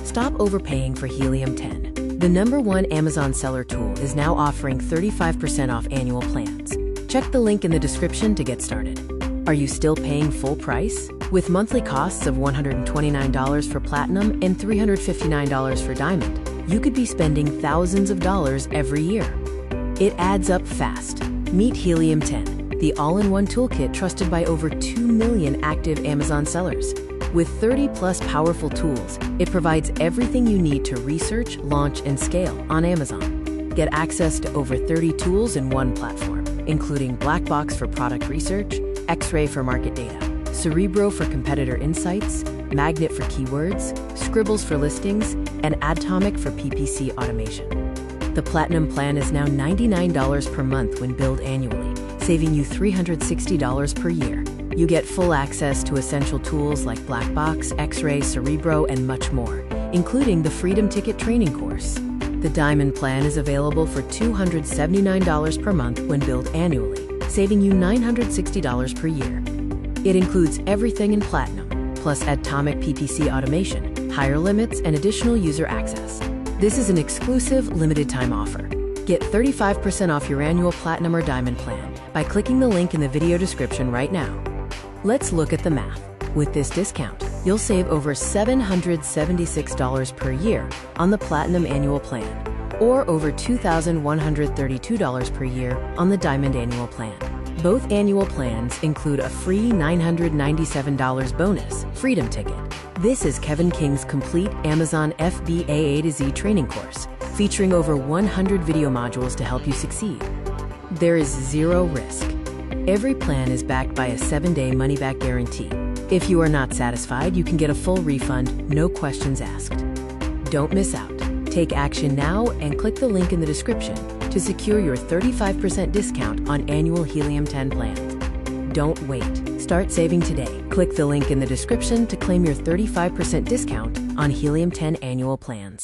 Stop overpaying for Helium 10. The #1 Amazon seller tool is now offering 35% off annual plans. Check the link in the description to get started. Are you still paying full price? With monthly costs of $129 for Platinum and $359 for Diamond, you could be spending thousands of dollars every year. It adds up fast. Meet Helium 10, the all-in-one toolkit trusted by over 2 million active Amazon sellers. With 30+ powerful tools, it provides everything you need to research, launch, and scale on Amazon. Get access to over 30 tools in one platform, including Black Box for product research, Xray for market data, Cerebro for competitor insights, Magnet for keywords, Scribbles for listings, and Atomic for PPC automation. The Platinum plan is now $99 per month when billed annually, saving you $360 per year. You get full access to essential tools like Black Box, Xray, Cerebro, and much more, including the Freedom Ticket training course. The Diamond plan is available for $279 per month when billed annually, saving you $960 per year. It includes everything in Platinum, plus Atomic PPC automation, higher limits, and additional user access. This is an exclusive, limited-time offer. Get 35% off your annual Platinum or Diamond plan by clicking the link in the video description right now. Let's look at the math. With this discount, you'll save over $776 per year on the Platinum annual plan, or over $2,132 per year on the Diamond annual plan. Both annual plans include a free $997 bonus, Freedom Ticket. This is Kevin King's complete Amazon FBA A to Z training course, featuring over 100 video modules to help you succeed. There is zero risk. Every plan is backed by a 7-day money-back guarantee. If you are not satisfied, you can get a full refund, no questions asked. Don't miss out. Take action now and click the link in the description to secure your 35% discount on annual Helium 10 plans. Don't wait. Start saving today. Click the link in the description to claim your 35% discount on Helium 10 annual plans.